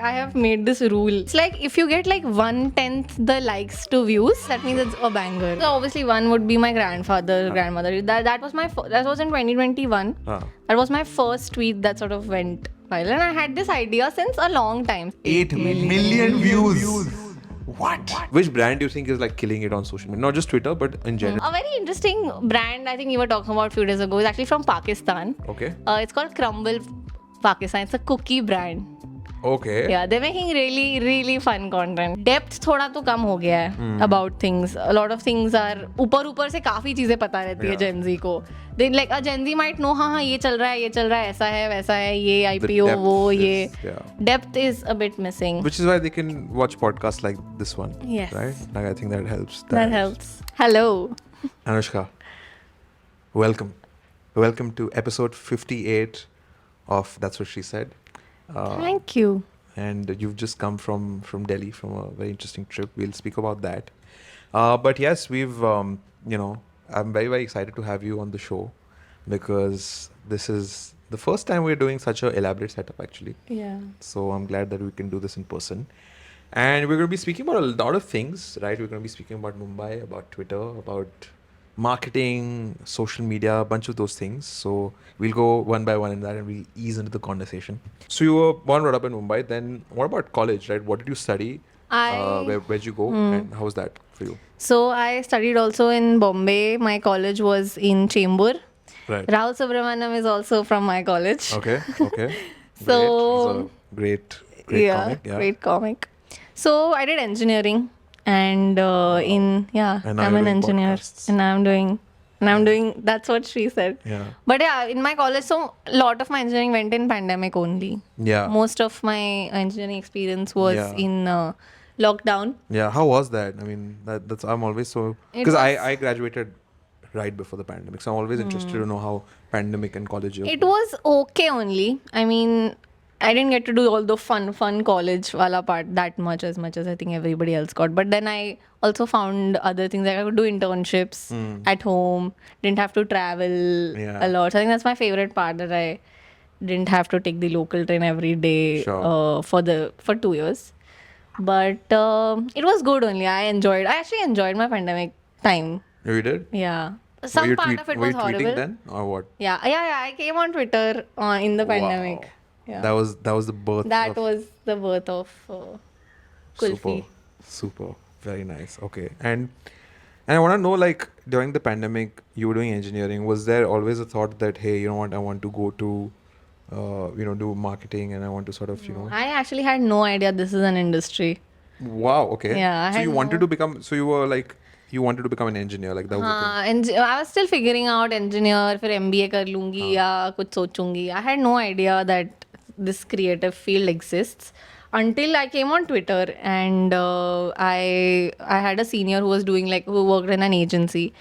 I have made this rule. It's like if you get like 1/10 the likes to views, that means it's a banger. So obviously one would be my grandmother. That was that was in 2021. That was my first tweet that sort of went viral, and I had this idea since a long time. 8 million views. What? Which brand do you think is like killing it on social media? Not just Twitter, but in general. A very interesting brand I think you were talking about a few days ago is actually from Pakistan. Okay. It's called Crumble Pakistan. It's a cookie brand. Okay. Yeah, they're making really, really fun content. Depth थोड़ा तो कम हो गया है about things. A lot of things are ऊपर से काफी चीजें पता रहती है Gen Z को. They like a Gen Z might know हाँ ये चल रहा है ऐसा है वैसा है ये IPO वो ये. Depth is a bit missing. Which is why they can watch podcasts like this one. Yes. Right? Like I think that helps. That helps. Hello. Anushka, welcome. Welcome to episode 58 of That's What She Said. Thank you. And you've just come from Delhi from a very interesting trip. We'll speak about that. But yes, we've, I'm very, very excited to have you on the show because this is the first time we're doing such an elaborate setup actually. Yeah. So I'm glad that we can do this in person. And we're going to be speaking about a lot of things, right? We're going to be speaking about Mumbai, about Twitter, about marketing, social media, a bunch of those things. So we'll go one by one in that and we'll ease into the conversation. So you were born and brought up in Mumbai. Then what about college, right? What did you study? Where'd you go? And how was that for you? So I studied also in Bombay. My college was in Chembur. Right. Rahul Subramaniam is also from my college. Okay. So great. He's a great comic. Yeah. Great comic. So I did engineering. And I'm an engineer podcasts. and I'm doing that's what Shree said. Yeah. But yeah, in my college, so a lot of my engineering went in pandemic only. Yeah. Most of my engineering experience was in lockdown. Yeah. How was that? I mean, that's I'm always so because I graduated right before the pandemic, so I'm always interested to know how pandemic and college. It was okay only. I mean, I didn't get to do all the fun college wala part that much as I think everybody else got. But then I also found other things like I could do internships at home, didn't have to travel a lot. So I think that's my favorite part, that I didn't have to take the local train every day for 2 years. But it was good only. I actually enjoyed my pandemic time. You did? Yeah. Some part of it was horrible. Were you tweeting then or what? Yeah. I came on Twitter in the pandemic. Yeah. That was the birth. That was the birth of Kulfi. Super. Very nice. Okay. And I want to know, like, during the pandemic, you were doing engineering. Was there always a thought that, hey, you know what, I want to go to, do marketing and I want to sort of, I actually had no idea this is an industry. Wow. Okay. Yeah. So you wanted to become, so you were like, you wanted to become an engineer, like that was the thing. I was still figuring out engineer, फिर MBA कर लूँगी या कुछ सोचूंगी. I had no idea that this creative field exists until I came on Twitter and I had a senior who worked in an agency,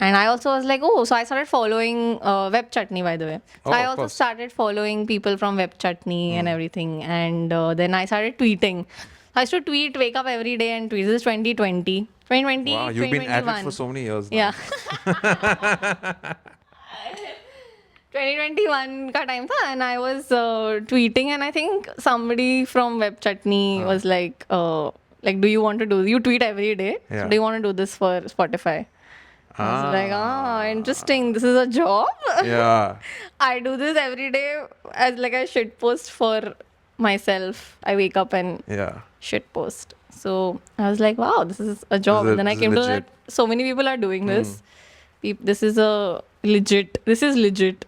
and I also was like, so I started following Web Chutney, by the way. So I also started following people from Web Chutney and everything, and then I started tweeting. I used to wake up every day and tweet. This is 2020. 2020, wow, you've been at it for so many years now. Yeah. 2021 ka time tha, and I was tweeting, and I think somebody from Web Chutney was like, do you want to do, you tweet every day, so do you want to do this for Spotify? I was like, interesting, this is a job? Yeah. I do this every day as like a shit post for myself. I wake up and shit post. So I was like, wow, this is a job. And then I came to that so many people are doing this. This is legit.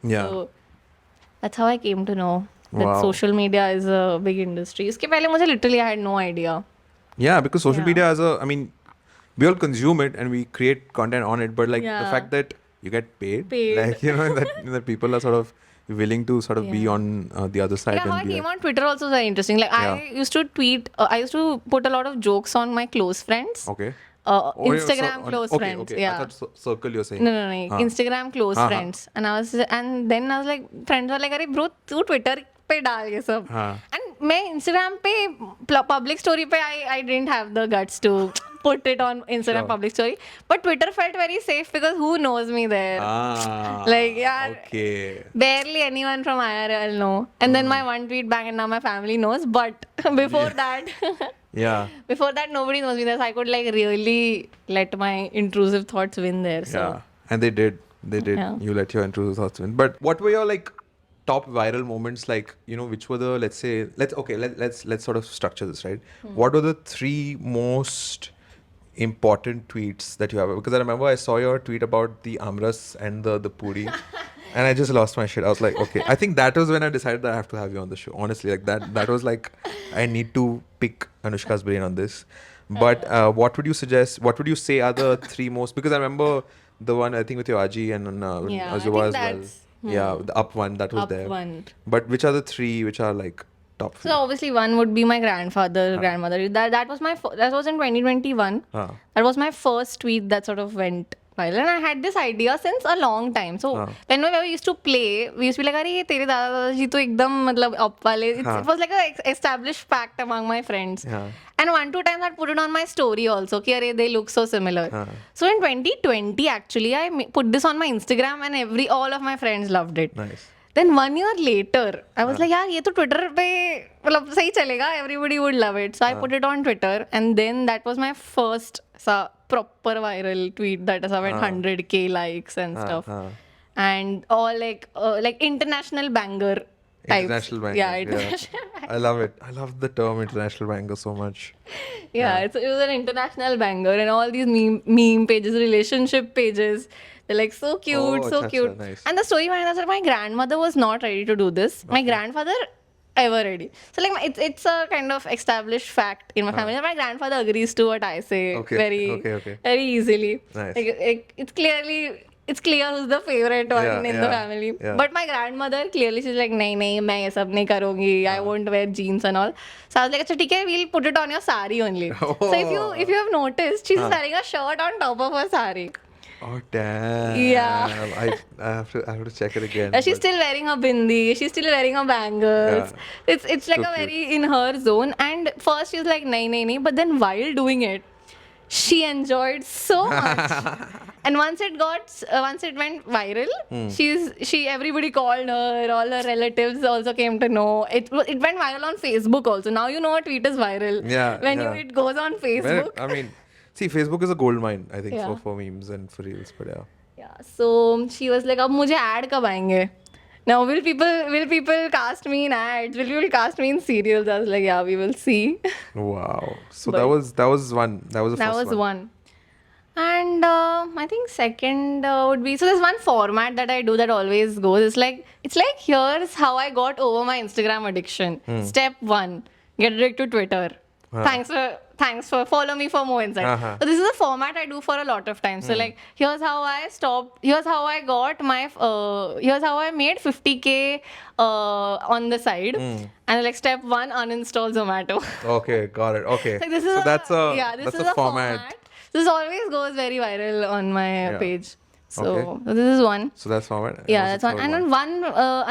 Yeah. So that's how I came to know that social media is a big industry. Uske pehle mujhe literally I had no idea. Yeah, because social media we all consume it and we create content on it, but like the fact that you get paid. Like, that people are sort of willing to sort of be on the other side. Yeah, how I came on Twitter also very interesting. Like I used to tweet, I used to put a lot of jokes on my close friends. Okay. Instagram close friends. Okay. Yeah. I thought circle you're saying. No. Instagram close friends. And then I was like, friends were like, "Arey bro, tu Twitter पे डाल ये सब." And मैं Instagram पे public story पे I didn't have the guts to put it on Instagram Sure. public story. But Twitter felt very safe because who knows me there? Like, yeah, Okay. barely anyone from IRL know. And then my one tweet bang and now my family knows. But before that, Yeah. before that, nobody knows me there. So I could like really let my intrusive thoughts win there. So Yeah. And they did. They did. Yeah. You let your intrusive thoughts win. But what were your like top viral moments? Like, which were the, let's sort of structure this, right? What were the 3 most important tweets that you have? Because I remember I saw your tweet about the amras and the puri. And I just lost my shit. I was like, okay. I think that was when I decided that I have to have you on the show. Honestly, like that was like, I need to pick Anushka's brain on this. But what would you suggest? What would you say are the 3 most? Because I remember the one I think with your Aji and yeah, I Azuba think as well. that's Yeah, the up one that was up there. one. But which are the 3 which are like top 3? So obviously one would be my grandfather, grandmother. That was that was in 2021. Huh. That was my first tweet that sort of went viral, and I had this idea since a long time. So whenever we used to play, we used to be like, "अरे ये तेरे दादा दादाजी तो एकदम मतलब up वाले." It was like a established fact among my friends. Yeah. And 1-2 times I'd put it on my story also. कि अरे they look so similar. So in 2020 actually I put this on my Instagram and all of my friends loved it. Nice. Then 1 year later, I was like, यार ये तो Twitter पे मतलब सही चलेगा, everybody would love it. So I put it on Twitter, and then that was my first proper viral tweet that has went 100K likes and stuff, and all like international banger types. International banger. Yeah, international. I love it. I love the term international banger so much. Yeah, it was an international banger, and all these meme pages, relationship pages. They're like so cute, Oh, so acha, cute. nice. And the story behind that is that my grandmother was not ready to do this. My grandfather ever ready. So like it's a kind of established fact in my family. My grandfather agrees to what I say very easily. Nice. Like, it's clear who's the favorite one in the family. Yeah. But my grandmother clearly she's like, nahi, मैं ये सब नहीं करूँगी. I won't wear jeans and all. So I was like, अच्छा ठीक है, we'll put it on your sari only. So if you have noticed, she's wearing a shirt on top of her sari. Oh damn! Yeah. I have to check it again. She's still wearing her bindi. She's still wearing her bangles. Yeah. It's like So a cute. very in her zone. And first she's like nahi. But then while doing it, she enjoyed so much. And once it went viral, everybody called her. All her relatives also came to know. It went viral on Facebook also. Now you know a tweet is viral. Yeah. When it goes on Facebook. I mean, see, Facebook is a gold mine, I think, Yeah. for memes and for reels. But yeah. Yeah. So she was like, "अब मुझे ad कब आएंगे? Now will people cast me in ads? Will people cast me in serials?" I was like, "Yeah, we will see." Wow. So But- that was one. That was the That first was one. And I think second would be, so there's one format that I do that always goes. It's like here's how I got over my Instagram addiction. Step 1, get addicted to Twitter. Thanks for follow me for more insight. So this is a format I do for a lot of times. So like here's how I got my here's how I made 50K on the side. And like step 1, uninstall Zomato. Okay, got it. Okay. Like, this is so this that's is a format. This always goes very viral on my page. So Okay. this is one. So that's format. Yeah, What's that's the one. third And one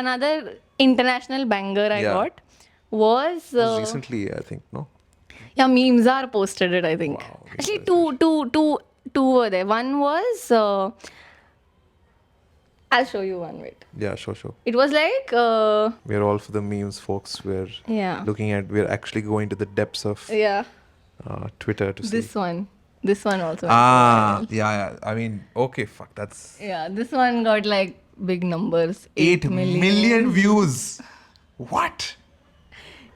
another international banger I got was It was recently, I think, no? yeah, memes are posted it, I think. Wow, Actually, two were there. One was I'll show you one. Wait. Yeah, sure. It was like We're all for the memes, folks. We're we're actually going to the depths of Twitter to see. This one also. Yeah. I mean, okay, fuck, that's Yeah, this one got like big numbers. 8 million views. What?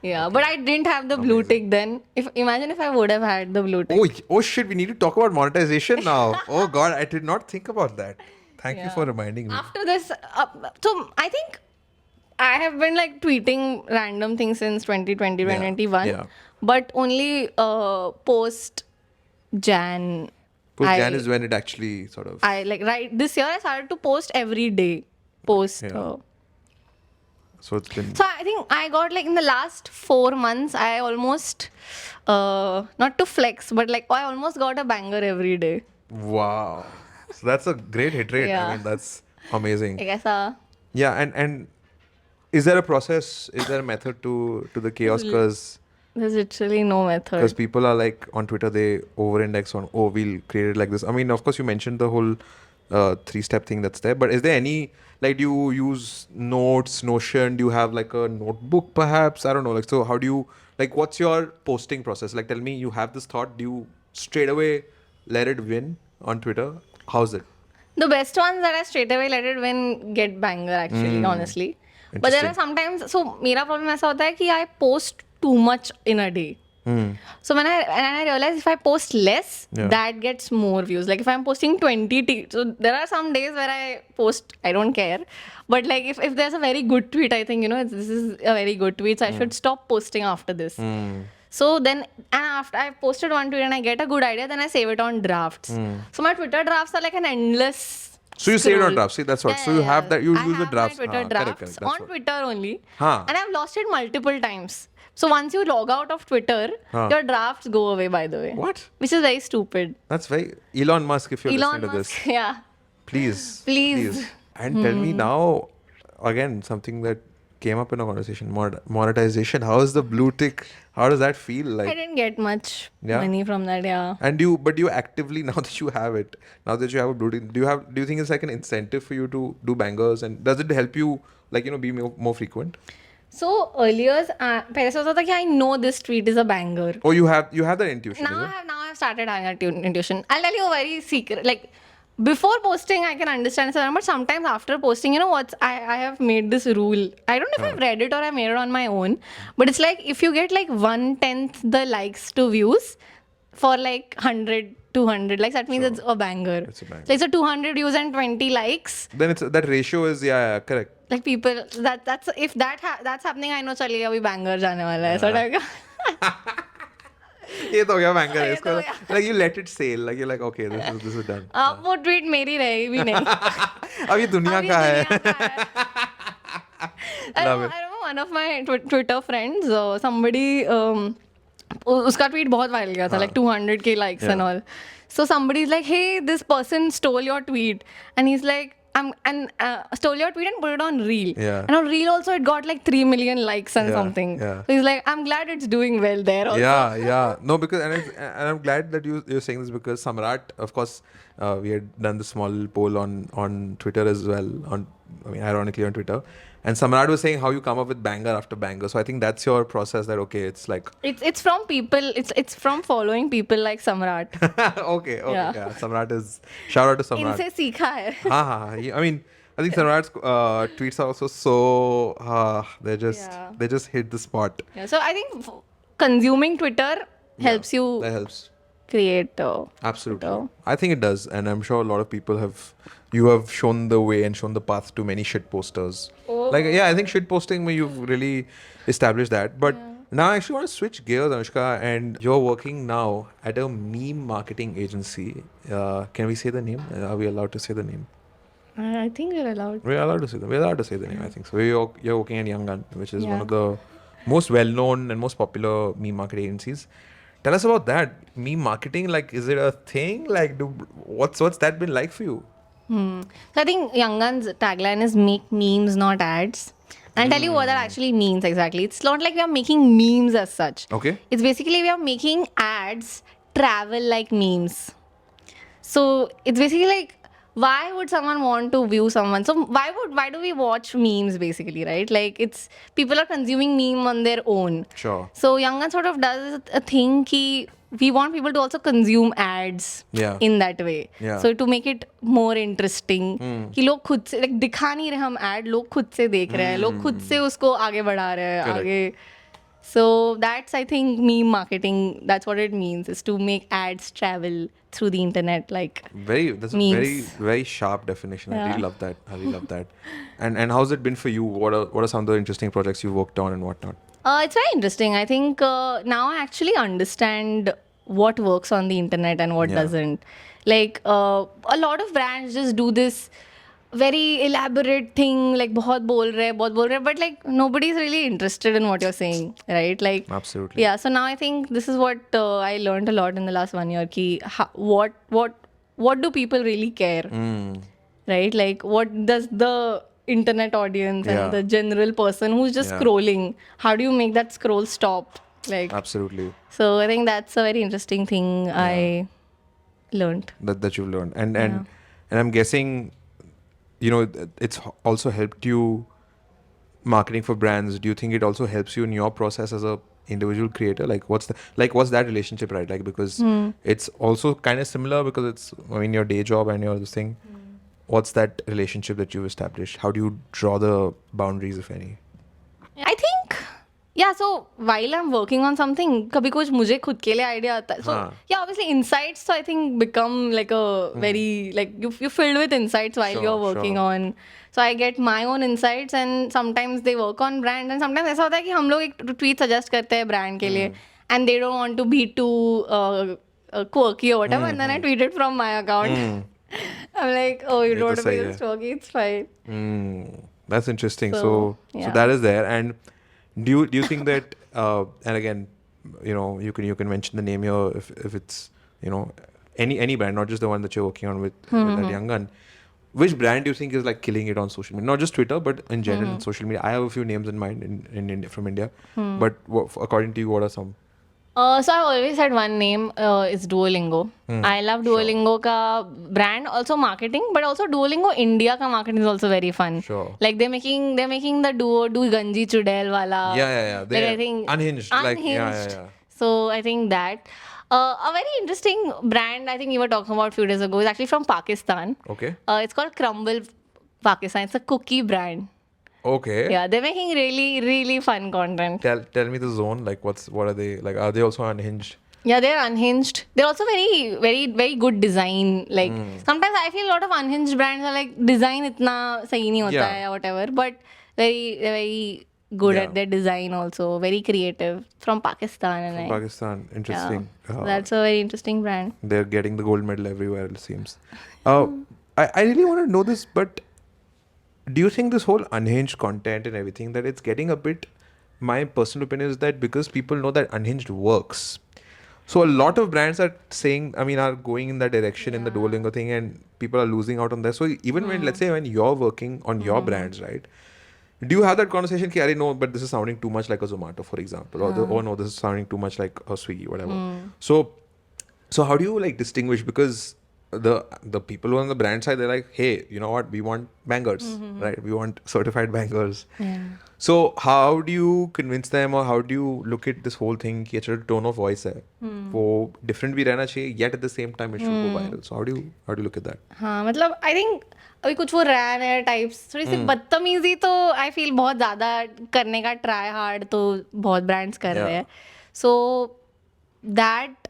Yeah, but I didn't have the blue tick then. Imagine if I would have had the blue tick. Oh shit, we need to talk about monetization now. Oh god, I did not think about that. Thank you for reminding me. After this, so I think I have been like tweeting random things since 2020, 2021. Yeah. But only post Jan. Jan is when it actually sort of... This year I started to post every day. So it's been... So I think I got like in the last 4 months, I almost, not to flex, but like I almost got a banger every day. Wow. So that's a great hit rate. Yeah. I mean, that's amazing. I guess, Yeah, and is there a process, is there a method to the chaos? Because There's literally no Because method. people are like on Twitter, they over-index on, oh, we'll create it like this. I mean, of course, you mentioned the whole three-step thing that's there, but is there any, like, do you use notes, Notion? Do you have like a notebook, perhaps? I don't know. Like, so how do you, like, what's your posting process? Like, tell me, you have this thought. Do you straight away let it win on Twitter? How's it? The best ones that I straight away let it win get banger actually, honestly. But there are Interesting. sometimes, so मेरा problem ऐसा होता है कि I post too much in a day. So when I realize if I post less, Yeah. that gets more views. Like if I'm posting 20 so there are some days where I post, I don't care. But like if there's a very good tweet, I think, this is a very good tweet, so I should stop posting after this. So then, and after I've posted one tweet and I get a good idea, then I save it on drafts. So my Twitter drafts are like an endless. So you save it on scroll. drafts. See, that's what. Yeah, so you yeah, have yeah. that. You I use the have drafts. my Twitter Correct, drafts correct. That's on what. Twitter only, Huh. and I've lost it multiple times. So once you log out of Twitter, Huh. your drafts go away. By the way, What? which is very stupid. That's very Elon Musk. If you're Elon listening to Musk, this, yeah, please, please. and tell me now. Again, something that came up in a conversation: monetization. How is the blue tick? How does that feel I like? didn't get much Yeah. money from that. Yeah. And but you actively now that you have it, now that you have a blue tick, do you think it's like an incentive for you to do bangers, and does it help you like be more frequent? So earlier, पहले से होता था कि I know this tweet is a banger. Or you have that intuition, is Now it? I've started having that intuition. I'll tell you a very secret. Like before posting, I can understand something, but sometimes after posting, I have made this rule. I don't know if I've read it or I made it on my own, but it's like if you get like 1/10 the likes to views for like 100, 200 likes, that means Sure. it's a banger. It's a banger. Like so 200 views and 20 likes. Then it's that ratio is yeah, correct. Like people that's if that's happening, I know चलिए अभी banger जाने वाला है ऐसा type का. ये तो हो गया banger है ये इसको तो हो गया. like you let it sail like you're like okay this is done. अब वो ट्वीट मेरी रहेगी भी नहीं. अब ये दुनिया अभी का है. दुनिया का है. I Love remember, it. I remember one of my Twitter friends, somebody, उसका tweet बहुत viral गया था, like 200K likes and Yeah. all. So somebody's like, hey, this person stole your tweet, and he's like, stole your tweet and put it on Reel. Yeah. And on Reel also it got like 3 million likes and Yeah, something. yeah. So he's like, I'm glad it's doing well there also. Yeah. No, because and I'm glad that you're saying this because Samrat, of course, we had done the small poll on Twitter as well. Ironically on Twitter, and Samrat was saying how you come up with banger after banger. So I think that's your process. That okay, it's like It's from people. It's from following people like Samrat. okay, Yeah. yeah. Samrat is shout out to Samrat. इनसे सीखा है. I mean, I think Samrat's tweets are also so Yeah. they just hit the spot. Yeah, so I think consuming Twitter helps you That helps. create. Absolutely. Twitter. I think it does. And I'm sure a lot of people you have shown the way and shown the path to many shit posters. Oh. Like, yeah, I think shit posting, you've really established that. But now I actually want to switch gears, Anushka, and you're working now at a meme marketing agency. Can we say the name? Are we allowed to say the name? I think we're allowed. We're allowed to say We're allowed to say the name, I think. So you're working at Youngun, which is one Yeah. of the most well-known and most popular meme marketing agencies. Tell us about that. Meme marketing, like, is it a thing? Like, what's that been like for you? So I think Youngun's tagline is "Make memes, not ads." And I'll tell you what that actually means exactly. It's not like we are making memes as such. Okay. It's basically we are making ads travel like memes. So it's basically like, why would someone want to view someone? So why do we watch memes basically, right? Like it's people are consuming meme on their own. Sure. So Youngun sort of does a thing ki we want people to also consume ads Yeah. in that way. Yeah. So to make it more interesting कि लोग खुद से like दिखा नहीं रहे हम ad, लोग खुद से देख रहे हैं, लोग खुद से उसको आगे बढ़ा रहे हैं, Correct. आगे. So that's, I think, meme marketing. That's what it means, is to make ads travel through the internet, like That's a memes. very, very sharp definition. I Yeah. really love that. I really love that. And how's it been for you? What are some of the interesting projects you've worked on and whatnot? It's very interesting. I think now I actually understand what works on the internet and what Yeah. doesn't. Like a lot of brands just do this very elaborate thing, like बहुत बोल रहे, but like nobody's really interested in what you're saying, right? Like Absolutely. Yeah. So now I think this is what I learned a lot in the last 1 year. Ki what do people really care, right? Like what does the internet audience Yeah. and the general person who's just Yeah. scrolling, how do you make that scroll stop Like, Absolutely. so I think that's a very interesting thing I learned. That you've learned, and Yeah. and I'm guessing, it's also helped you marketing for brands. Do you think it also helps you in your process as a individual creator? Like what's that relationship, right? Like, because it's also kind of similar, because it's, I mean, your day job and your this thing. What's that relationship that you've established? How do you draw the boundaries, if any? I think, yeah, so while I'm working on something, कभी कुछ मुझे खुद के लिए idea आता है. So, हाँ. yeah, obviously insights, so I think become like a very, like you're filled with insights while Sure, you're working sure. on. So I get my own insights and sometimes they work on brand and sometimes ऐसा होता है कि हम लोग एक tweet suggest करते हैं brand के लिए and they don't want to be too quirky or whatever and then I tweet it from my account. I'm like, oh, you ये don't तो want to be सही this है. quirky, it's fine. That's interesting. So, So yeah. that is there. And do you think that and again, you can mention the name here if it's, any brand, not just the one that you're working on with that Youngun. Which brand do you think is like killing it on social media? Not just Twitter, but in general in social media. I have a few names in mind in India, from India. But according to you, what are some? So I've always had one name, is Duolingo. I love Duolingo ka brand, also marketing, but also Duolingo India ka marketing is also very fun. Sure. Like they're making the do Ganji Chudel wala. Yeah. Like They're I think unhinged. Like, yeah. So I think that a very interesting brand I think you were talking about a few days ago is actually from Pakistan. Okay. It's called Crumble Pakistan. It's a cookie brand. Okay. Yeah, they're making really, really fun content. Tell me the zone. Like, what are they like? Are they also unhinged? Yeah, they're unhinged. They're also very, very, very good design. Like sometimes I feel a lot of unhinged brands are like design itna sahi nahi hota Yeah. hai or whatever, but they're very good Yeah. at their design also. Very creative from Pakistan and From Pakistan. Interesting. So that's a very interesting brand. They're getting the gold medal everywhere, it seems. I really want to know this, but do you think this whole unhinged content and everything, that it's getting a bit, my personal opinion is that because people know that unhinged works, so a lot of brands are saying, I mean, are going in that direction in the Duolingo thing, and people are losing out on that. So even when, let's say, when you're working on your brands, right? Do you have that conversation? Ki, no, but this is sounding too much like a Zomato, for example, or oh no, this is sounding too much like a Swiggy, whatever. So how do you like distinguish? Because the people who are on the brand side, they're like, hey, you know what? We want bangers, right? We want certified bangers. Yeah. So how do you convince them, or how do you look at this whole thing? कि अच्छा tone of voice है, वो different भी रहना चाहिए, yet at the same time it should go viral. So how do you look at that? हाँ मतलब I think अभी कुछ वो रैन है टाइप्स थोड़ी सी बदतमीजी तो आई फील बहुत ज़्यादा करने का ट्राई हार्ड तो बहुत ब्रांड्स कर रहे हैं so that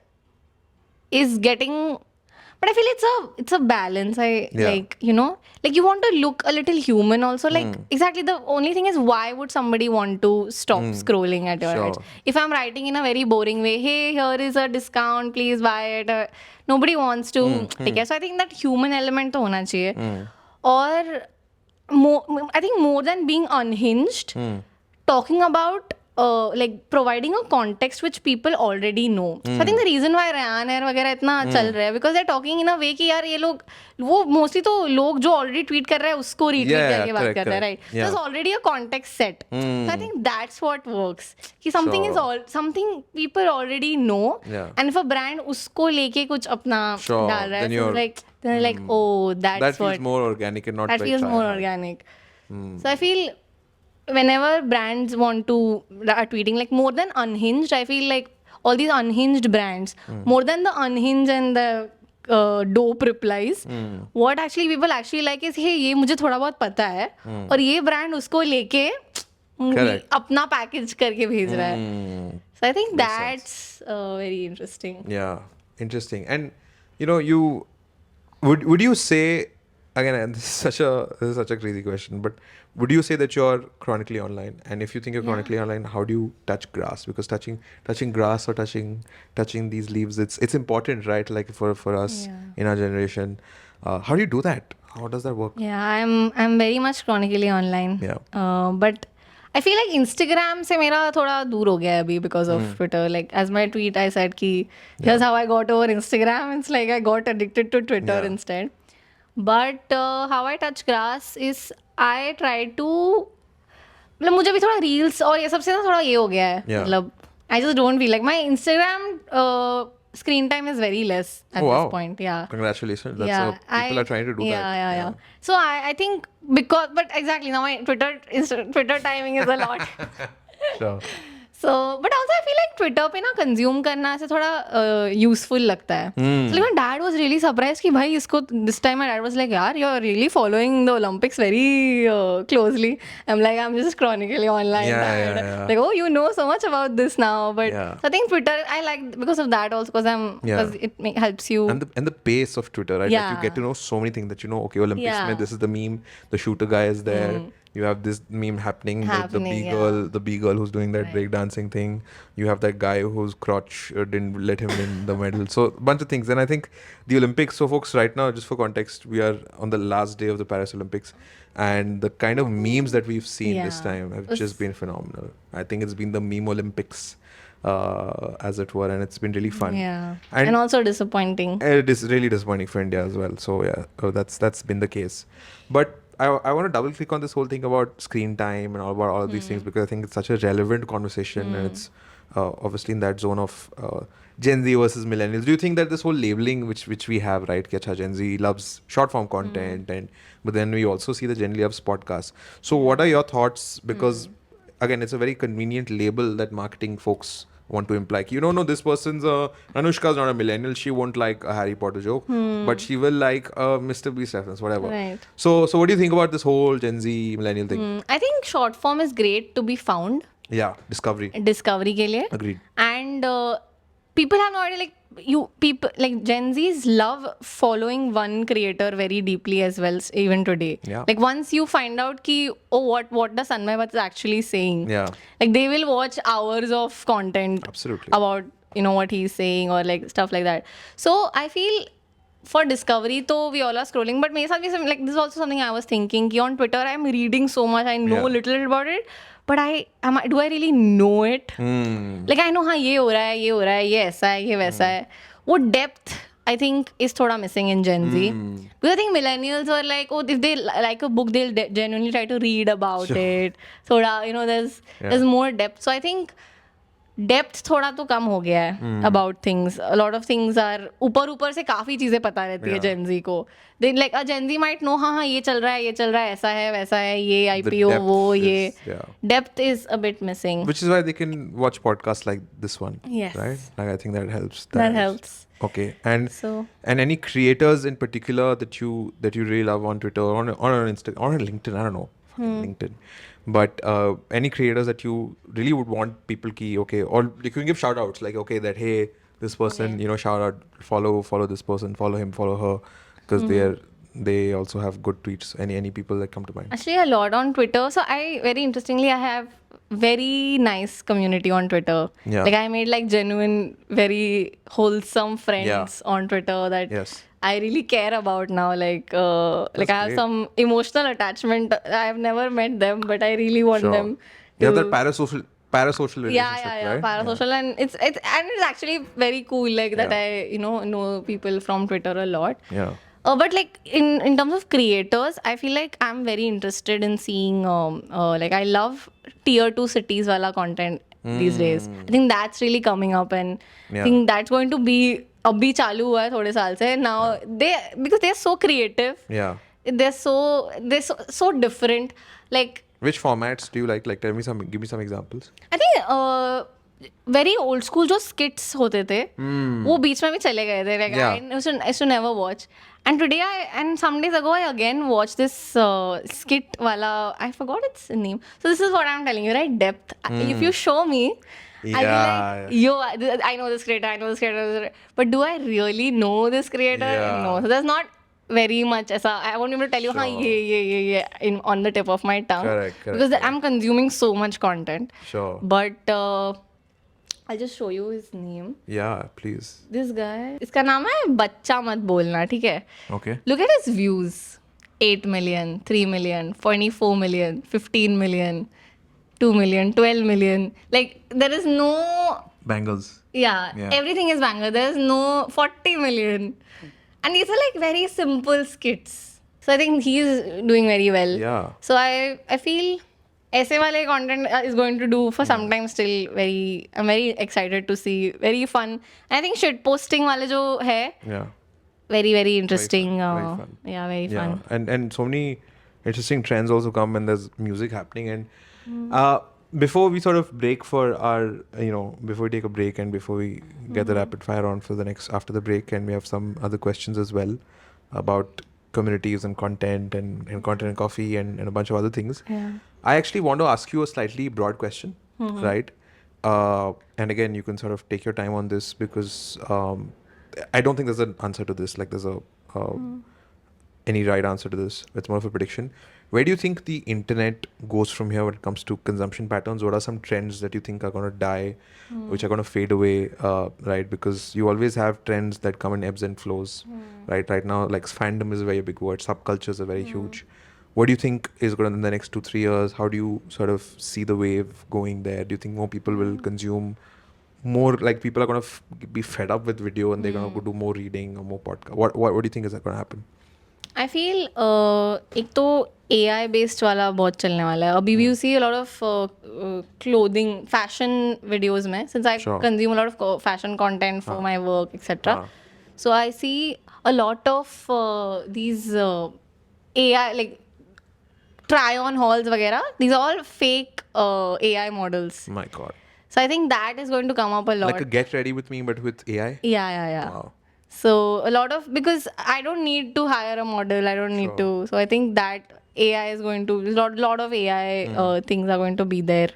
is getting but I feel it's a balance. Like, like you want to look a little human also. Like exactly, the only thing is, why would somebody want to stop scrolling at your ads? If I'm writing in a very boring way, hey, here is a discount, please buy it. Nobody wants to take it. So I think that human element to hona chahiye. Or I think more than being unhinged, talking about like providing a context which people already know. So I think the reason why Ryan Air वगैरह इतना चल रहा है because they're talking in a way कि यार ये लोग वो mostly तो लोग जो already tweet कर रहे हैं उसको retweet करके बात कर रहे हैं, right? So there's already a context set. So I think that's what works. कि something is something people already know, and if a brand उसको लेके कुछ अपना डाल रहा है, so like they're like, oh, that feels more organic and not that feels more organic. So I feel whenever brands want to are tweeting, like more than unhinged, I feel like all these unhinged brands, more than the unhinged and the dope replies, what actually people actually like is, hey, ये मुझे थोड़ा बहुत पता है और ये brand उसको लेके अपना package करके भेज रहा है. So I think that's very interesting. Yeah, interesting. And you would you say, again, and this is such a crazy question, but would you say that you're chronically online? And if you think you're chronically online, how do you touch grass? Because touching grass or touching these leaves, it's important, right? Like for us in our generation, how do you do that? How does that work? Yeah, I'm very much chronically online. Yeah. But I feel like Instagram से मेरा थोड़ा दूर हो गया है अभी because of Twitter. Like as my tweet I said कि here's how I got over Instagram. It's like I got addicted to Twitter instead. But how I touch grass is I try to मतलब मुझे भी थोड़ा reels और ये सबसे ना थोड़ा ये हो गया है मतलब I just don't feel like my Instagram screen time is very less at Oh this wow! point. Yeah. Congratulations. That's Yeah, people are trying to do that. yeah. So I think because, but exactly now my Twitter timing is a lot. Sure. So, but also I feel like Twitter पे ना consume करना ऐसे थोड़ा useful लगता है. So like my dad was really surprised कि भाई इसको this time my dad was like यार you're really following the Olympics very closely. I'm like I'm just chronically online. Yeah. Like oh you know so much about this now. But Yeah. so I think Twitter I like because of that also because it helps you. And the pace of Twitter, right? Like you get to know so many things that you know. Okay, Olympics, Yeah. mein, this is the meme. The shooter guy is there. You have this meme happening. The B girl who's doing that breakdancing thing. You have that guy whose crotch didn't let him win the medal. So a bunch of things. And I think the Olympics. So folks, right now, just for context, we are on the last day of the Paris Olympics, and the kind of memes that we've seen this time have just been phenomenal. I think it's been the meme Olympics. As it were, and it's been really fun. Yeah, and also disappointing. It is really disappointing for India as well. So yeah, that's been the case. But I want to double click on this whole thing about screen time and all of these things because I think it's such a relevant conversation and it's obviously in that zone of Gen Z versus millennials. Do you think that this whole labeling which we have, right? Ki acha, Gen Z loves short form content but then we also see the Gen Z loves podcasts. So what are your thoughts? Because again, it's a very convenient label that marketing folks want to imply. You don't know this person's Anushka's not a millennial. She won't like a Harry Potter joke, but she will like a Mr. Beast reference, whatever. Right. So what do you think about this whole Gen Z millennial thing? I think short form is great to be found. Yeah, discovery के लिए. Agreed. And people have no idea people like Gen Zs love following one creator very deeply as well even today. Yeah. Like once you find out ki what the Sanmay Bhatt is actually saying. Yeah. Like they will watch hours of content Absolutely. about what he's saying or like stuff like that. So I feel for discovery though we all are scrolling, but मेरे साथ भी like this is also something I was thinking ki on Twitter I'm reading so much, I know little about it, but do I really know it? Like I know हाँ ये हो रहा है ये ऐसा है ये वैसा है. वो depth I think is thoda missing in Gen Z. Because I think millennials are like, oh, if they like a book, they'll genuinely try to read about it. Thoda, there's more depth. So I think depth थोड़ा तो कम हो गया है about things. A lot of things are ऊपर से काफी चीजें पता रहती है Gen Z को. They like a Gen Z might know हाँ ये चल रहा है ऐसा है वैसा है ये IPO वो ये. Depth is a bit missing. Which is why they can watch podcasts like this one. Yes. Right? Like I think that helps. That helps. Okay. And any creators in particular that you really love on Twitter or on Instagram or on LinkedIn, I don't know. LinkedIn. But any creators that you really would want people okay, or you can give shout outs like, okay, that hey, this person, shout out, follow this person, follow him, follow her, because they also have good tweets. Any people that come to mind? Actually, a lot on Twitter. So very interestingly, I have very nice community on Twitter. Yeah. Like I made like genuine, very wholesome friends on Twitter that I really care about now. Like I have some emotional attachment. I have never met them, but I really want them. You have that parasocial relationship, right? Parasocial, and it's actually very cool. Like that I know people from Twitter a lot. Yeah. But like in terms of creators, I feel like I'm very interested in seeing like I love tier 2 cities wala content these days. I think that's really coming up, and I think that's going to be abhi chalu hua hai thode saal se. Now because they're so creative. Yeah. They're so different. Like which formats do you like? Like give me some examples. I think very old school जो skits होते थे वो बीच में भी चले गए थे. Like I used to never watch, and today and some days ago I again watched this skit wala, I forgot its name. So this is what I'm telling you, right? Depth. If you show me, I'll be like, I know this creator, but do I really know this creator? No. So there's not very much aisa. I won't be able to tell you ye on the tip of my tongue. Correct. Because I'm consuming so much content. Sure. But I'll just show you his name. Yeah, please. This guy, इसका नाम है बच्चा मत बोलना, ठीक है? Okay. Look at his views. 8 million, 3 million, 24 million, 15 million, 2 million, 12 million. Like there is no bangles. Yeah. Everything is banger. There is no 40 million. And these are like very simple skits. So I think he's doing very well. Yeah. So I feel ऐसे वाले content is going to do for some time still. I'm very excited to see. Very fun. I think shit posting वाले जो है Yeah. very Very interesting. fun. Very fun. Yeah, very fun. And so many interesting trends also come when there's music happening. And before we sort of break for our, before we take a break and before we get the rapid fire on for the next after the break, and we have some other questions as well about communities and content and content and coffee and a bunch of other things. Yeah. I actually want to ask you a slightly broad question, right? And again, you can sort of take your time on this because I don't think there's an answer to this. Like there's any right answer to this. It's more of a prediction. Where do you think the internet goes from here when it comes to consumption patterns? What are some trends that you think are going to die, which are going to fade away, right? Because you always have trends that come in ebbs and flows, right? Right now, like fandom is a very big word. Subcultures are very huge. What do you think is going to in the next 2-3 years? How do you sort of see the wave going there? Do you think more people will consume more, like people are going to be fed up with video and they're going to go do more reading or more podcast? What do you think is going to happen? I feel एक तो AI based वाला बहुत चलने वाला है. अभी you see a lot of clothing, fashion videos में, since I Sure. consume a lot of fashion content for my work, etc. So I see a lot of these AI, like try-on hauls वगैरह. These are all fake AI models. My God. So I think that is going to come up a lot. Like a get ready with me, but with AI? Yeah. Wow. So a lot of, because I don't need to hire a model, I don't need to. So I think that AI is going to, lot of AI things are going to be there.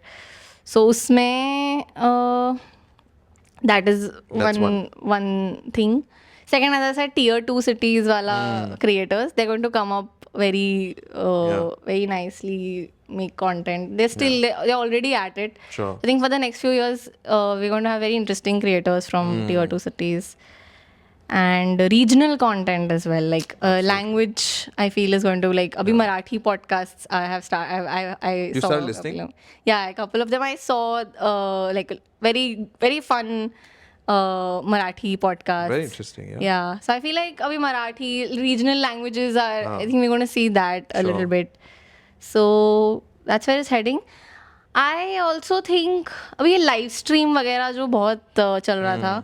So usme, that is That's one thing. Second, as I said, tier 2 cities wala creators, they're going to come up very nicely, make content. They're already at it. Sure. I think for the next few years, we're going to have very interesting creators from tier 2 cities. And regional content as well, like language, I feel is going to, like abhi Marathi podcasts I have I You saw started a listening? couple of, a couple of them I saw, like very fun Marathi podcasts. Very interesting, Yeah, so I feel like abhi Marathi regional languages are, I think we're going to see that a little bit. So that's where it's heading. I also think अभी live stream वगैरह जो बहुत चल रहा था,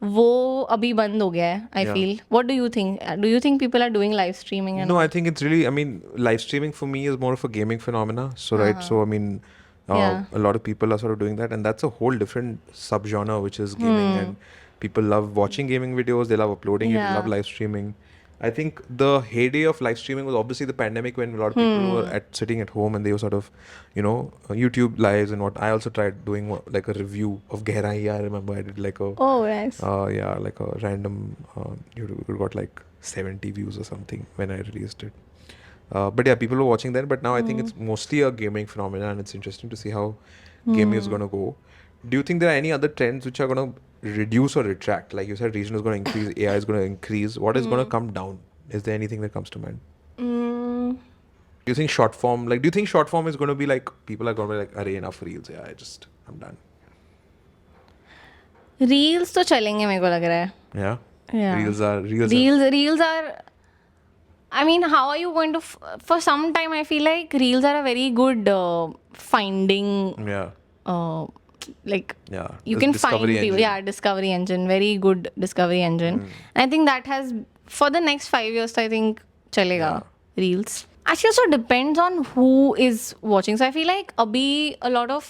वो अभी बंद हो गया है, I feel. What do you think? Do you think people are doing live streaming? No, I think it's really, I mean, live streaming for me is more of a gaming phenomena. So, right, so I mean, a lot of people are sort of doing that, and that's a whole different subgenre, which is gaming. And people love watching gaming videos, they love uploading it, they love live streaming. I think the heyday of live streaming was obviously the pandemic, when a lot of people were sitting at home and they were sort of, YouTube lives and what. I also tried doing like a review of Gehrai. I remember I did like a Nice. like a random YouTube. It got like 70 views or something when I released it. But yeah, people were watching that. But now I think it's mostly a gaming phenomenon, and it's interesting to see how gaming is going to go. Do you think there are any other trends which are going to reduce or retract? Like you said, region is going to increase, AI is going to increase. What is going to come down? Is there anything that comes to mind? Do you think short form, do you think short form is going to be like, people are going to be like, array enough reels, I'm done. Reels तो चलेंगे मेरे को लग रहा है. Yeah? Reels are, I mean, how are you going to, for some time I feel like reels are a very good finding, you can find people. Yeah, discovery engine, very good discovery engine. And I think that has, for the next 5 years, I think chalega reels. Actually, also depends on who is watching. So I feel like abhi a lot of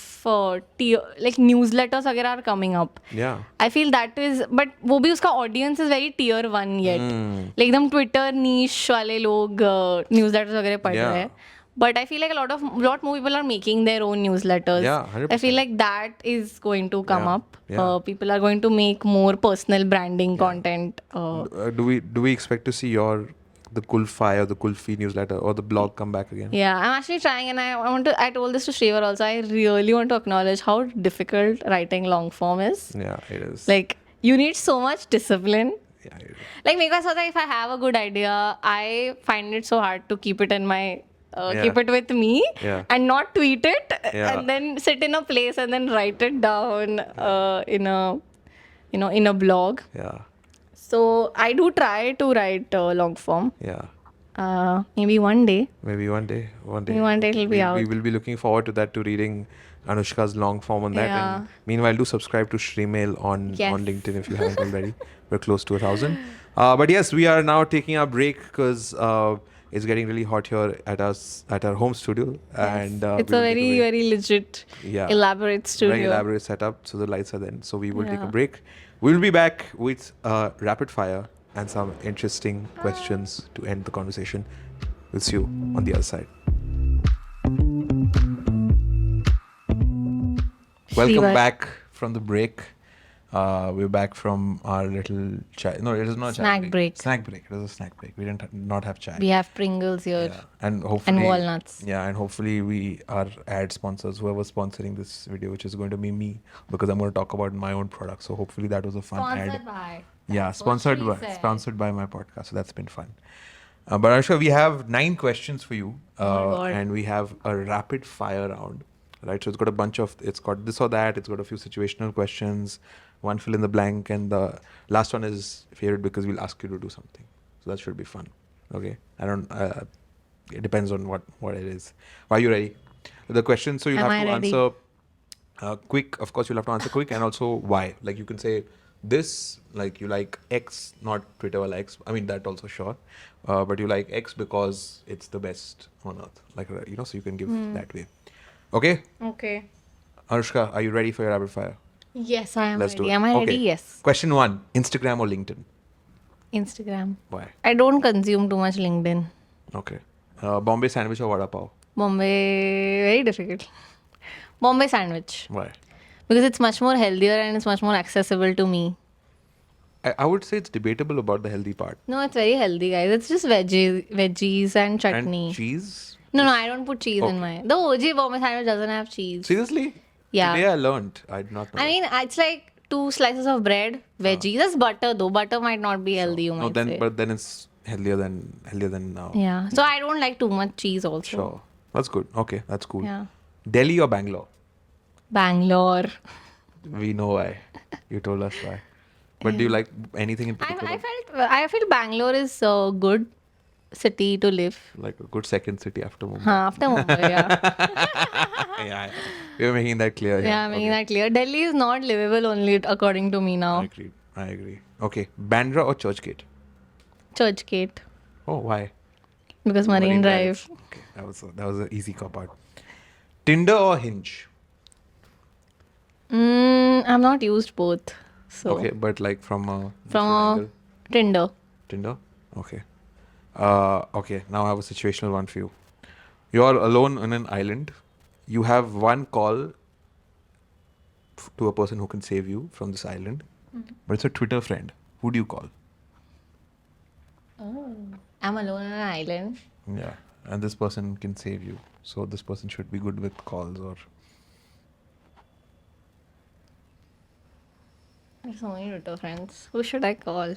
like newsletters वगैरह are coming up. Yeah. I feel that is, but वो भी उसका audience is very tier 1 yet. Like एकदम Twitter niche वाले लोग newsletters वगैरह पढ़ रहे हैं. But I feel like a lot more people are making their own newsletters. Yeah, 100%. I feel like that is going to come up. Yeah. People are going to make more personal branding content. Do we expect to see the Kulfi or the Kulfi newsletter or the blog come back again? Yeah, I'm actually trying, and I told this to Shree also. I really want to acknowledge how difficult writing long form is. Yeah, it is. Like, you need so much discipline. Yeah, it is. Like, make us if I have a good idea, I find it so hard to keep it in my keep it with me and not tweet it and then sit in a place and then write it down in a blog. Yeah. So I do try to write long form. Yeah. Maybe one day. Maybe one day. Maybe one day it'll be We out. will be looking forward to that, to reading Anushka's long form on that. Yeah. And meanwhile, do subscribe to Shreemail on Yes. LinkedIn if you haven't already. We're close to 1,000. But yes, we are now taking our break because it's getting really hot here at our home studio. Yes. And It's we a will take very, very legit, yeah, elaborate studio. very elaborate setup. So the lights are then. So we will take a Yeah. break. We'll be back with rapid fire and some interesting questions to end the conversation. We'll see you on the other side. Welcome Shreevar. back from the break. We're back from our little chai. No, it is not a Snack chai break. Snack break. It was a snack break. We didn't not have chai. We have Pringles here. Yeah, and hopefully walnuts. Yeah, and hopefully we are ad sponsors. Whoever's sponsoring this video, which is going to be me, because I'm going to talk about my own product. So hopefully that was a fun ad. By. Yeah, That's what sponsored Shree by said. sponsored by my podcast. So that's been fun. But Anushka, we have 9 questions for you, Oh my God. and we have a rapid fire round. Right, so it's got a bunch of, it's got this or that, it's got a few situational questions, one fill in the blank, and the last one is favorite because we'll ask you to do something. So that should be fun. Okay, I don't. It depends on what it is. Are you ready? The question. So you'll Am have I to ready? answer quick. Of course, you'll have to answer quick, and also why. Like you can say this, like you like X, not Twitter or X. I mean that also sure, but you like X because it's the best on earth. Like so you can give that way. Okay, Okay. Anushka, are you ready for your rapid fire? Yes, I am Let's do ready. it. Am I Okay. ready? Yes. Question 1: Instagram or LinkedIn? Instagram. Why? I don't consume too much LinkedIn. Okay. Bombay sandwich or vada pav? Bombay, very difficult. Bombay sandwich. Why? Because it's much more healthier and it's much more accessible to me. I would say it's debatable about the healthy part. No, it's very healthy, guys. It's just veggies and chutney. And cheese? No, I don't put cheese in Okay. mine. The OG Bombay sandwich doesn't have cheese. Seriously? Yeah. Today I learned. I did not know. I mean, it's like 2 slices of bread, veggies. That's butter though. Butter might not be healthy, you no, might then say. but then it's healthier than now. Yeah. So I don't like too much cheese also. Sure. That's good. Okay, that's cool. Yeah. Delhi or Bangalore? Bangalore. We know why. You told us why. But do you like anything in particular? I felt Bangalore is a good city to live. Like a good second city after Mumbai. After Mumbai, yeah. Yeah. We are making that clear. Yeah, making that clear. Delhi is not livable only according to me now. I agree. Okay. Bandra or Churchgate? Churchgate. Oh, why? Because Marine Drive. Okay. That was an easy cop out. Tinder or Hinge? I've not used both. So Okay, but like from a different from angle. Tinder. Tinder? Okay. Okay, now I have a situational one for you. You're alone on an island. You have one call to a person who can save you from this island, but it's a Twitter friend. Who do you call? Oh. I'm alone on an island. Yeah, and this person can save you. So this person should be good with calls or... There's so many Twitter friends. Who should I call?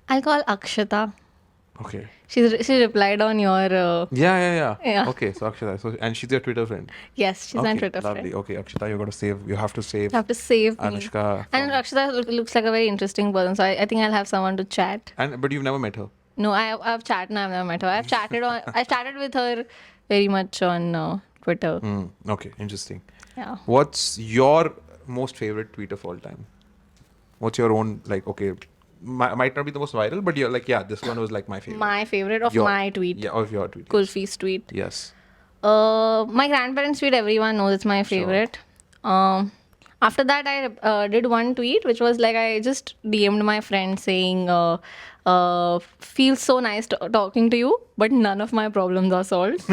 I'll call Akshata. Okay. She replied on your Yeah. Yeah. Okay, so Akshata. So, and she's your Twitter friend. yes, she's my Okay, Twitter lovely. friend. Okay, Akshata, you have to save You have to save me. Anushka. And Akshata looks like a very interesting person, so I think I'll have someone to chat. But you've never met her. No, I've chatted. I've never met her. I've chatted with her very much on Twitter. Okay, interesting. Yeah. What's your most favorite tweet of all time? What's your own, like, okay, might not be the most viral, but you're like, yeah, this one was like my favorite. My favorite of Your- my tweet. Yeah, of your tweet. Kulfi's tweet. Yes. My grandparents' tweet, everyone knows it's my favorite. After that, I did one tweet, which was like I just DM'd my friend saying, feels so nice talking to you, but none of my problems are solved.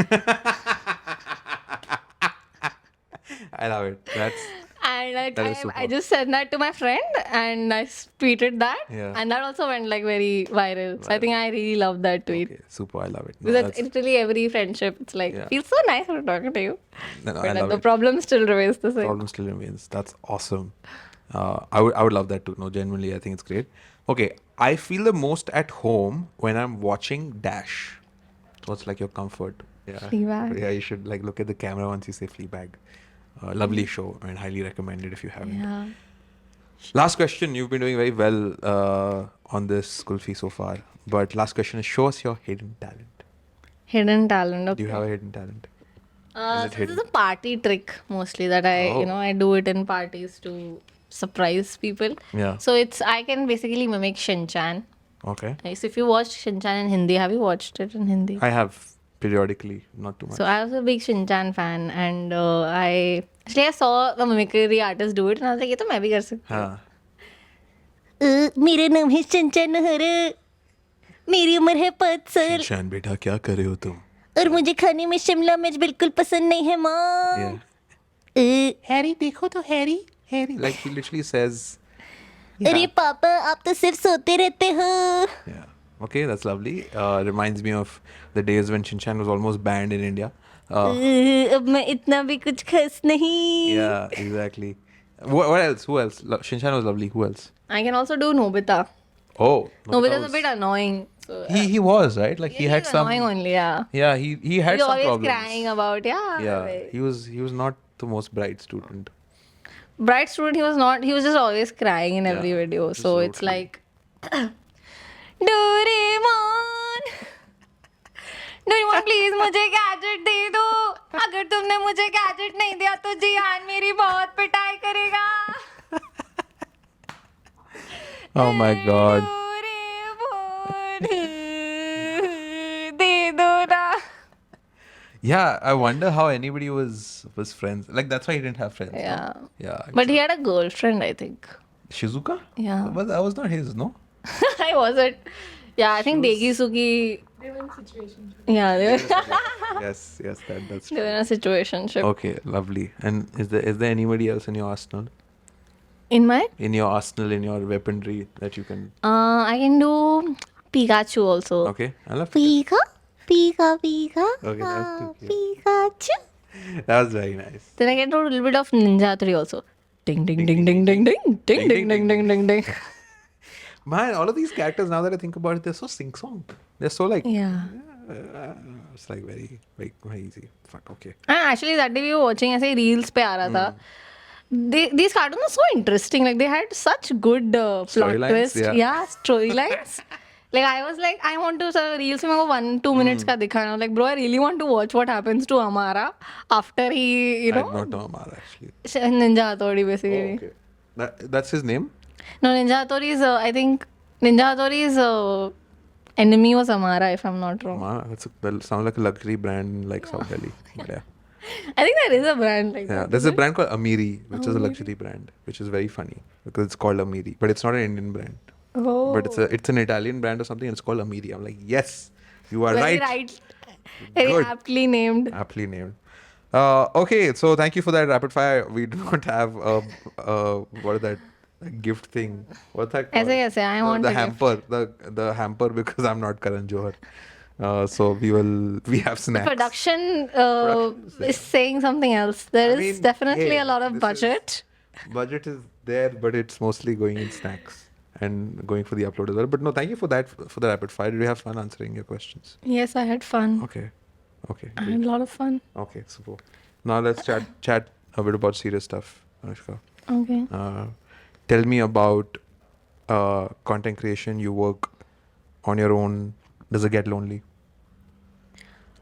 I love it. And like, That is I super. just sent that to my friend and I tweeted that. Yeah. And that also went like very viral. So I think I really love that tweet. Okay, super. I love it. No, Because that's- literally every friendship, it's like, Yeah. feels so nice to talking to you. no, But I like, love the it. problem still remains the same. Problem still remains. That's awesome. I would love that too. No, genuinely, I think it's great. Okay, I feel the most at home when I'm watching Dash. So it's like your comfort. Yeah. Fleabag. Yeah, you should like look at the camera once you say Fleabag. Lovely show and highly recommended if you haven't. Yeah. Last question. You've been doing very well on this Kulfi so far. But last question is, show us your hidden talent. Hidden talent. Okay. Do you have a hidden talent? Is it So this hidden? is a party trick mostly that I do it in parties to surprise people. Yeah. So I can basically mimic Shinchan. Okay. So if you watched Shinchan in Hindi, have you watched it in Hindi? I have periodically, not too much. So I was a big Shinchan fan, and I saw the mimicry artist do it, and I was like, ये तो मैं भी कर सकती हूँ. हाँ. मेरा नाम है शिनचैन नहरा, मेरी उम्र है 5 साल शान बेटा क्या कर रहे हो तुम? और मुझे खाने में शिमला मिर्च बिल्कुल पसंद नहीं है माँ. Yeah. हैरी देखो तो Harry. Like he literally says. अरे पापा आप तो सिर्फ सोते रहते हो. Yeah. Okay, that's lovely. Reminds me of the days when Shinchan was almost banned in India. अब मैं इतना भी कुछ खास नहीं. Yeah, exactly. What else? Who else? Shinchan was lovely. Who else? I can also do Nobita. Oh, Nobita's was- a bit annoying. So, He was right. Like he had he's some. annoying only. Yeah. Yeah, he had He's some always problems. crying about Yeah, he was not the most bright student. Bright student he was not. He was just always crying in every Yeah, video. just So so it's true. like Doraemon, Doraemon please मुझे gadget दे दो. अगर तुमने मुझे gadget नहीं दिया तो जिहान मेरी बहुत पिटाई करेगा. Oh my God. Doraemon, दे दो ना. Yeah, I wonder how anybody was friends. Like that's why he didn't have friends. no? Yeah. Yeah. But he had a girlfriend, I think. Shizuka? Yeah. But that was not his, no? I wasn't. Yeah, I think Degi Suki. They were in situation. Yeah, they were, Yes, that's they true. were in a situationship. Okay, lovely. And is there anybody else in your arsenal? In my, In your arsenal, in your weaponry that you can? I can do Pikachu also. Okay, I love. Pika, Pika. Okay, that's too cute. Pikachu. That was very nice. Then I can do a little bit of Ninja 3 also. Ding ding ding ding ding ding ding ding ding ding ding ding. Man, all of these characters, now that I think about it, they're so sing-song. They're so like, Yeah. it's like very easy. Fuck, okay. And actually that day we were watching ऐसे reels पे आ रहा था. These cartoons are so interesting. Like they had such good plot Storylines, twists. yeah. Storylines. Like I was like, I want to reels में वो 1-2 minutes का दिखाना. Like bro, I really want to watch what happens to Amara after he, I do not know Amara actually. Ninja Hattori Oh, basically. okay. That's his name? No, Ninja Hattori is I think Ninja Hattori's enemy was Amara if I'm not wrong. Amara, that sounds like a luxury brand in like South Delhi. But yeah. I think there is a brand like Yeah, that. there's a brand called Amiri, which is a luxury brand, which is very funny because it's called Amiri, but it's not an Indian brand. Oh. But it's an Italian brand or something, and it's called Amiri. I'm like, yes, you are Very right. Very Good. aptly named. Aptly named. Okay, so thank you for that rapid fire. We do not have what is that gift thing? What's that called? ऐसे I want the a hamper. The hamper because I'm not Karan Johar. So we have snacks. Production Production is saying something else. There I is mean, definitely hey, a lot of this budget. Budget is there, but it's mostly going in snacks and going for the upload as well. But no, thank you for that, for the rapid fire. Did you have fun answering your questions? Yes, I had fun. Okay. I Great. had a lot of fun. Okay, super. Now let's chat a bit about serious stuff, Anushka. Okay. Tell me about content creation. You work on your own. Does it get lonely?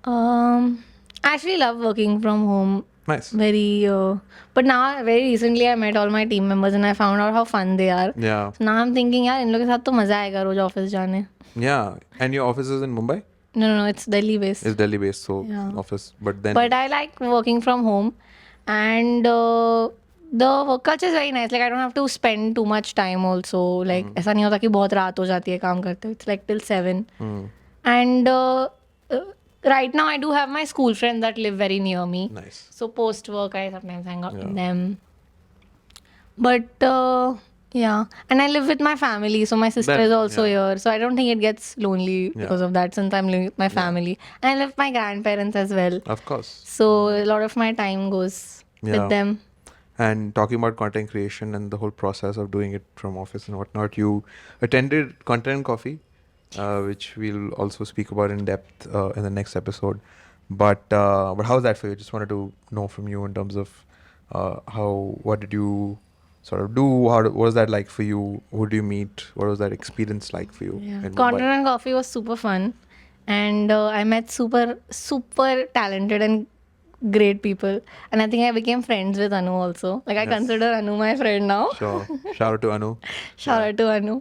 I actually love working from home. Nice. But now very recently I met all my team members and I found out how fun they are. Yeah. So now I'm thinking यार इन लोगों के साथ तो मजा आएगा रोज office जाने. Yeah. And your office is in Mumbai? No, it's Delhi based. It's Delhi based, so Yeah. office. But then. But I like working from home, and the work culture is very nice. Like I don't have to spend too much time also. Like ऐसा नहीं होता कि बहुत रात हो जाती है काम करते. It's like till 7. And right now I do have my school friends that live very near me. Nice. So post work I sometimes hang out Yeah. with them. But yeah, and I live with my family, so my sister That- is also yeah. here. So I don't think it gets lonely Yeah. because of that since I'm living with my family. And I live with my grandparents as well. Of course. So a lot of my time goes Yeah. with them. And talking about content creation and the whole process of doing it from office and whatnot, you attended Content Coffee, which we'll also speak about in depth in the next episode. But how's that for you? Just wanted to know from you in terms of What did you sort of do? What was that like for you? Who do you meet? What was that experience like for you Yeah. in Mumbai? Content and Coffee was super fun. And I met super talented and great people. And I think I became friends with Anu also. Like, I Yes. consider Anu my friend now. Sure. Shout out to Anu. Shout out to Anu.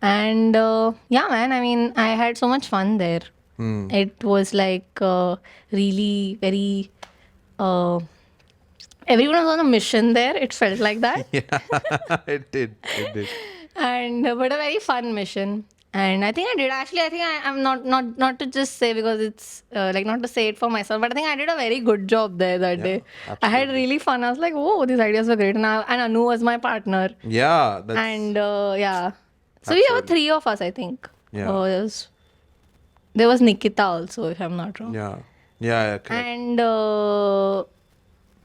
And yeah, man, I mean, I had so much fun there. Hmm. It was like really very. Uh, Everyone was on a mission there. It felt like that. Yeah, it did. It did. And but a very fun mission. And I think I did actually. I think I'm not to just say because it's like not to say it for myself, but I think I did a very good job there that Yeah, day. I had absolutely. really fun. I was like, oh, these ideas were great, and Anu was my partner, Yeah, that's and yeah. So we were absolutely. three of us, I think. Yeah. There was Nikita also, if I'm not wrong, Yeah. Yeah, yeah, correct.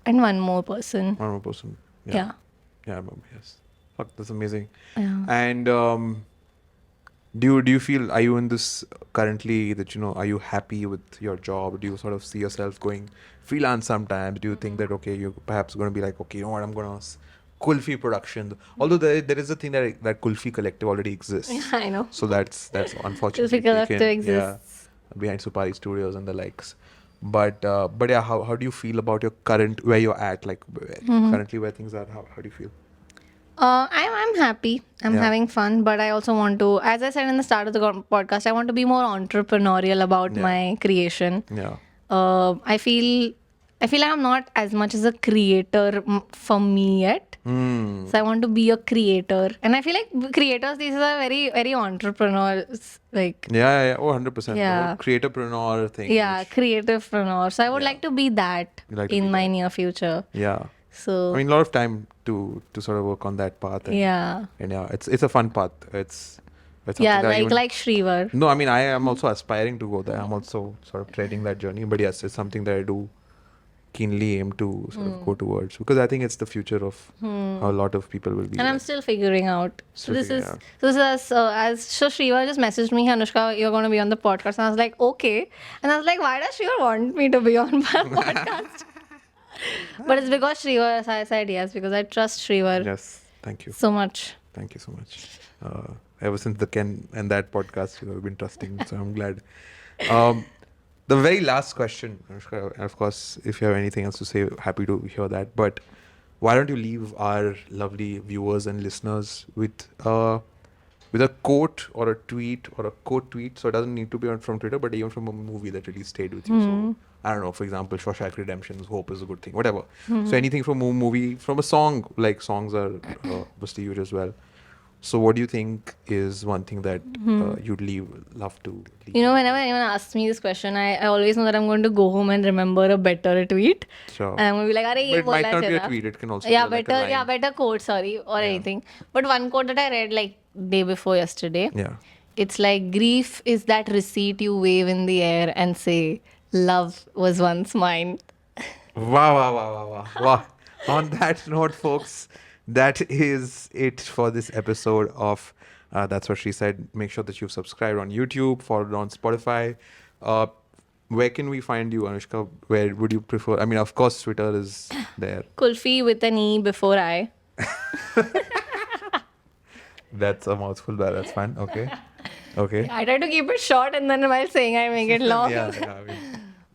and one more person. One more person. Yeah. Yeah. Yeah, I remember. Yes. Fuck, that's amazing. Yeah. And do you feel, are you in this currently that, are you happy with your job? Do you sort of see yourself going freelance sometimes? Do you think that, okay, you're perhaps going to be like, okay, you know what, I'm going to Kulfi production. Although there is a thing that Kulfi collective already exists. Yeah, I know. So that's unfortunately Kulfi Collective taken. exists. Yeah, behind Supari Studios and the likes. But yeah, how do you feel about your current, where you're at, like currently where things are? How do you feel? I'm happy. I'm Yeah. having fun, but I also want to, as I said in the start of the podcast, I want to be more entrepreneurial about Yeah. my creation. Yeah. I feel like I'm not as much as a creator for me yet. Hmm. So I want to be a creator, and I feel like creators these are very entrepreneurs. Like Yeah. Oh, 100%. The whole yeah, creatorpreneur thing. yeah, which creativepreneur. So I would Yeah. like to be that You like to in be my that. near future. Yeah. So I mean, a lot of time to sort of work on that path. yeah, And yeah, it's a fun path. It's something yeah, that I even. like Shreevar. No, I mean, I am also aspiring to go there. I'm also sort of treading that journey. But yes, it's something that I do keenly aim to sort of go towards, because I think it's the future of how a lot of people will be. And I'm like, still figuring out. So Still this figuring is out. so this is so Shreevar just messaged me, Anushka, you're going to be on the podcast. And I was like, okay. And I was like, why does Shreevar want me to be on my podcast? But it's because Shreevar, I said yes, because I trust Shreevar Yes. Thank you. so much. Thank you so much. Ever since the Ken and that podcast, you have been trusting, so I'm glad. The very last question, Anushka, and of course, if you have anything else to say, happy to hear that. But why don't you leave our lovely viewers and listeners with a quote or a tweet or a quote tweet? So it doesn't need to be from Twitter, but even from a movie that really stayed with you. So I don't know, for example, Shawshank Redemption's "Hope is a good thing," whatever. So anything from a movie, from a song, like songs are obviously huge as well. So what do you think is one thing that you'd love to leave? You know, whenever anyone asks me this question, I always know that I'm going to go home and remember a better tweet. Sure. And I'm going to be like, "Arey, But ye it might bola not be a cha tweet. It can also yeah, be like a line. better quote, sorry, or anything. But one quote that I read like day before yesterday. Yeah. It's like, grief is that receipt you wave in the air and say, love was once mine. Wow. On that note, folks, that is it for this episode of That's What She Said. Make sure that you've subscribed on YouTube, followed on Spotify. Where can we find you, Anushka? Where would you prefer? I mean, of course, Twitter is there. Kulfi with an E before I. That's a mouthful, but that's fine. Okay. I try to keep it short and then while saying I make it long. yeah, I mean,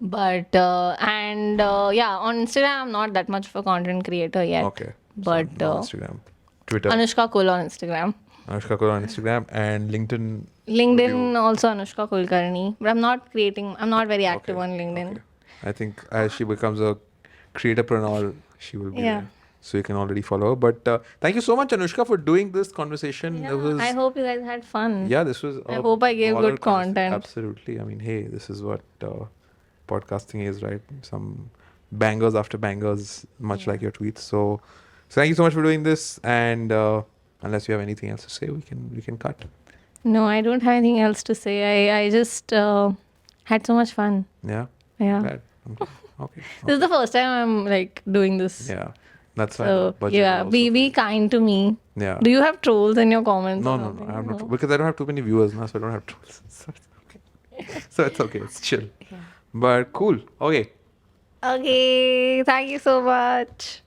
But, yeah, on Instagram, I'm not that much of a content creator yet. okay. But So, on Instagram, Twitter, Anushka Kul on Instagram. Anushka Kul on Instagram, and LinkedIn. LinkedIn also Anushka Kulkarni. But I'm not very active Okay, on LinkedIn. okay. I think as she becomes a creatorpreneur, she will be Yeah. there. So you can already follow her. But thank you so much, Anushka, for doing this conversation. Yeah, It was, I hope you guys had fun. yeah, this was. I hope I gave baller good content. Absolutely. I mean, hey, this is what podcasting is, right? Some bangers after bangers, much like your tweets. So thank you so much for doing this. And unless you have anything else to say, we can cut. No, I don't have anything else to say. I just had so much fun. Yeah. Yeah. Glad. I'm glad. Okay. This is the first time I'm like doing this. Yeah. That's fine. So Budget yeah, will also be kind to me. Yeah. Do you have trolls in your comments? No, or no, something? I have not, because I don't have too many viewers now, so I don't have trolls. So it's okay. So it's okay. It's chill. But cool. Okay. Okay, thank you so much.